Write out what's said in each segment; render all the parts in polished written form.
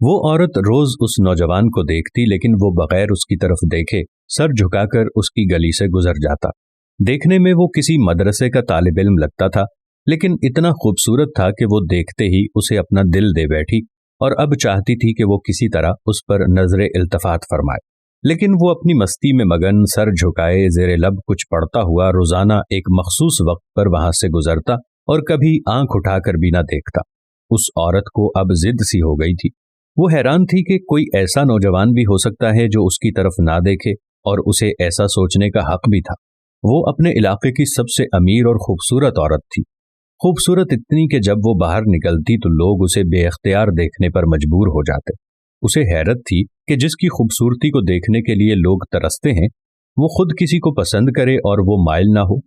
وہ عورت روز اس نوجوان کو دیکھتی لیکن وہ بغیر اس کی طرف دیکھے سر جھکا کر اس کی گلی سے گزر جاتا۔ دیکھنے میں وہ کسی مدرسے کا طالب علم لگتا تھا، لیکن اتنا خوبصورت تھا کہ وہ دیکھتے ہی اسے اپنا دل دے بیٹھی اور اب چاہتی تھی کہ وہ کسی طرح اس پر نظر التفات فرمائے۔ لیکن وہ اپنی مستی میں مگن سر جھکائے زیر لب کچھ پڑھتا ہوا روزانہ ایک مخصوص وقت پر وہاں سے گزرتا اور کبھی آنکھ اٹھا کر بھی نہ دیکھتا۔ اس عورت کو اب ضد سی ہو گئی تھی۔ وہ حیران تھی کہ کوئی ایسا نوجوان بھی ہو سکتا ہے جو اس کی طرف نہ دیکھے، اور اسے ایسا سوچنے کا حق بھی تھا۔ وہ اپنے علاقے کی سب سے امیر اور خوبصورت عورت تھی، خوبصورت اتنی کہ جب وہ باہر نکلتی تو لوگ اسے بے اختیار دیکھنے پر مجبور ہو جاتے۔ اسے حیرت تھی کہ جس کی خوبصورتی کو دیکھنے کے لیے لوگ ترستے ہیں، وہ خود کسی کو پسند کرے اور وہ مائل نہ ہو،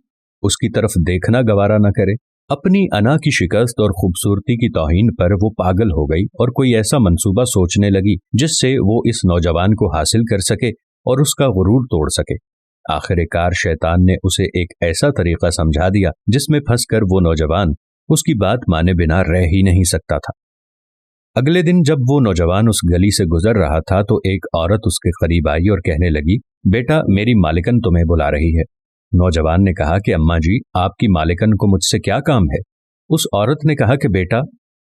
اس کی طرف دیکھنا گوارا نہ کرے۔ اپنی انا کی شکست اور خوبصورتی کی توہین پر وہ پاگل ہو گئی اور کوئی ایسا منصوبہ سوچنے لگی جس سے وہ اس نوجوان کو حاصل کر سکے اور اس کا غرور توڑ سکے۔ آخر کار شیطان نے اسے ایک ایسا طریقہ سمجھا دیا جس میں پھنس کر وہ نوجوان اس کی بات مانے بنا رہ ہی نہیں سکتا تھا۔ اگلے دن جب وہ نوجوان اس گلی سے گزر رہا تھا تو ایک عورت اس کے قریب آئی اور کہنے لگی، بیٹا میری مالکن تمہیں بلا رہی ہے۔ نوجوان نے کہا کہ اماں جی آپ کی مالکن کو مجھ سے کیا کام ہے؟ اس عورت نے کہا کہ بیٹا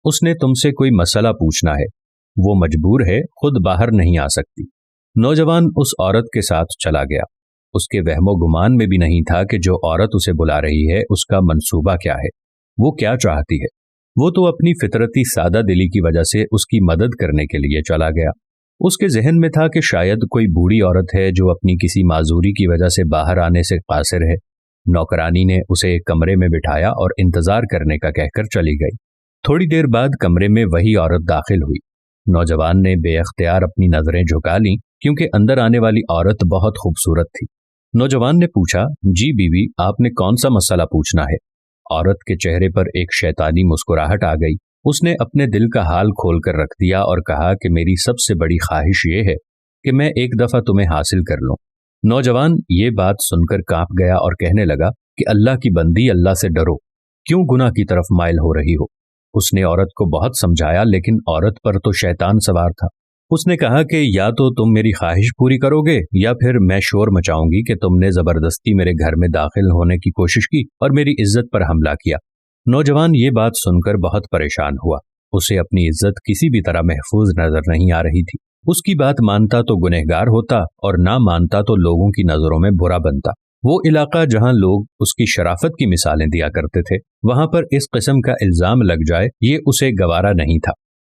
اس نے تم سے کوئی مسئلہ پوچھنا ہے، وہ مجبور ہے، خود باہر نہیں آ سکتی۔ نوجوان اس عورت کے ساتھ چلا گیا۔ اس کے وہم و گمان میں بھی نہیں تھا کہ جو عورت اسے بلا رہی ہے اس کا منصوبہ کیا ہے، وہ کیا چاہتی ہے۔ وہ تو اپنی فطرتی سادہ دلی کی وجہ سے اس کی مدد کرنے کے لیے چلا گیا۔ اس کے ذہن میں تھا کہ شاید کوئی بوڑھی عورت ہے جو اپنی کسی معذوری کی وجہ سے باہر آنے سے قاصر ہے۔ نوکرانی نے اسے ایک کمرے میں بٹھایا اور انتظار کرنے کا کہہ کر چلی گئی۔ تھوڑی دیر بعد کمرے میں وہی عورت داخل ہوئی۔ نوجوان نے بے اختیار اپنی نظریں جھکا لیں کیونکہ اندر آنے والی عورت بہت خوبصورت تھی۔ نوجوان نے پوچھا، جی بیوی آپ نے کون سا مسئلہ پوچھنا ہے؟ عورت کے چہرے پر ایک شیطانی مسکراہٹ آ گئی۔ اس نے اپنے دل کا حال کھول کر رکھ دیا اور کہا کہ میری سب سے بڑی خواہش یہ ہے کہ میں ایک دفعہ تمہیں حاصل کر لوں۔ نوجوان یہ بات سن کر کانپ گیا اور کہنے لگا کہ اللہ کی بندی، اللہ سے ڈرو، کیوں گناہ کی طرف مائل ہو رہی ہو؟ اس نے عورت کو بہت سمجھایا لیکن عورت پر تو شیطان سوار تھا۔ اس نے کہا کہ یا تو تم میری خواہش پوری کرو گے یا پھر میں شور مچاؤں گی کہ تم نے زبردستی میرے گھر میں داخل ہونے کی کوشش کی اور میری عزت پر حملہ کیا۔ نوجوان یہ بات سن کر بہت پریشان ہوا۔ اسے اپنی عزت کسی بھی طرح محفوظ نظر نہیں آ رہی تھی۔ اس کی بات مانتا تو گنہگار ہوتا اور نہ مانتا تو لوگوں کی نظروں میں برا بنتا۔ وہ علاقہ جہاں لوگ اس کی شرافت کی مثالیں دیا کرتے تھے، وہاں پر اس قسم کا الزام لگ جائے یہ اسے گوارا نہیں تھا۔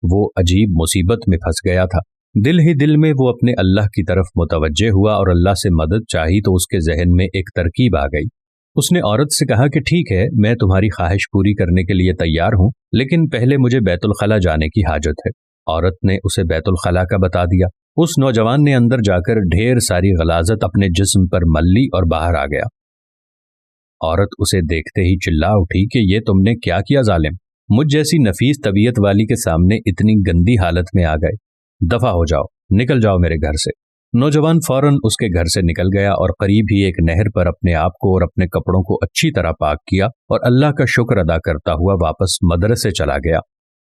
وہ عجیب مصیبت میں پھنس گیا تھا۔ دل ہی دل میں وہ اپنے اللہ کی طرف متوجہ ہوا اور اللہ سے مدد چاہی تو اس کے ذہن میں ایک ترکیب آ گئی۔ اس نے عورت سے کہا کہ ٹھیک ہے، میں تمہاری خواہش پوری کرنے کے لیے تیار ہوں، لیکن پہلے مجھے بیت الخلا جانے کی حاجت ہے۔ عورت نے اسے بیت الخلا کا بتا دیا۔ اس نوجوان نے اندر جا کر ڈھیر ساری غلاظت اپنے جسم پر مل لی اور باہر آ گیا۔ عورت اسے دیکھتے ہی چلا اٹھی کہ یہ تم نے کیا کیا ظالم؟ مجھ جیسی نفیس طبیعت والی کے سامنے اتنی گندی حالت میں آ گئے، دفع ہو جاؤ، نکل جاؤ میرے گھر سے۔ نوجوان فوراً اس کے گھر سے نکل گیا اور قریب ہی ایک نہر پر اپنے آپ کو اور اپنے کپڑوں کو اچھی طرح پاک کیا اور اللہ کا شکر ادا کرتا ہوا واپس مدرسے چلا گیا۔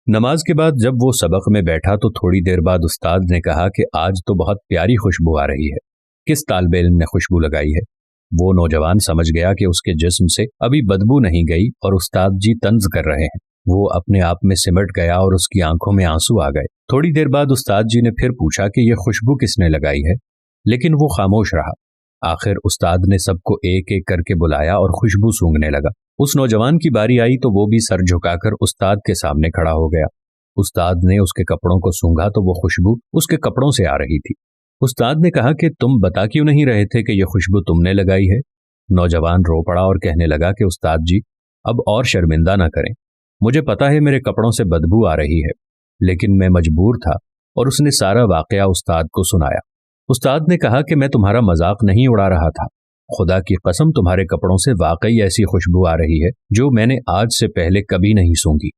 نماز کے بعد جب وہ سبق میں بیٹھا تو تھوڑی دیر بعد استاد نے کہا کہ آج تو بہت پیاری خوشبو آ رہی ہے، کس طالب علم نے خوشبو لگائی ہے؟ وہ نوجوان سمجھ گیا کہ اس کے جسم سے ابھی بدبو نہیں گئی اور استاد جی طنز کر رہے ہیں۔ وہ اپنے آپ میں سمٹ گیا اور اس کی آنکھوں میں آنسو آ گئے۔ تھوڑی دیر بعد استاد جی نے پھر پوچھا کہ یہ خوشبو کس نے لگائی ہے، لیکن وہ خاموش رہا۔ آخر استاد نے سب کو ایک ایک کر کے بلایا اور خوشبو سونگھنے لگا۔ اس نوجوان کی باری آئی تو وہ بھی سر جھکا کر استاد کے سامنے کھڑا ہو گیا۔ استاد نے اس کے کپڑوں کو سونگھا تو وہ خوشبو اس کے کپڑوں سے آ رہی تھی۔ استاد نے کہا کہ تم بتا کیوں نہیں رہے تھے کہ یہ خوشبو تم نے لگائی ہے؟ نوجوان رو پڑا اور کہنے لگا کہ استاد جی اب اور شرمندہ نہ کریں، مجھے پتا ہے میرے کپڑوں سے بدبو آ رہی ہے، لیکن میں مجبور تھا۔ اور اس نے سارا واقعہ استاد کو سنایا۔ استاد نے کہا کہ میں تمہارا مذاق نہیں اڑا رہا تھا، خدا کی قسم تمہارے کپڑوں سے واقعی ایسی خوشبو آ رہی ہے جو میں نے آج سے پہلے کبھی نہیں سونگھی،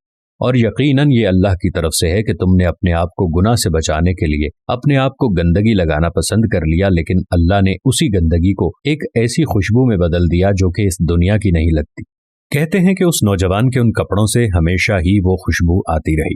اور یقیناً یہ اللہ کی طرف سے ہے کہ تم نے اپنے آپ کو گناہ سے بچانے کے لیے اپنے آپ کو گندگی لگانا پسند کر لیا، لیکن اللہ نے اسی گندگی کو ایک ایسی خوشبو میں بدل دیا جو کہ اس دنیا کی نہیں لگتی۔ کہتے ہیں کہ اس نوجوان کے ان کپڑوں سے ہمیشہ ہی وہ خوشبو آتی رہی۔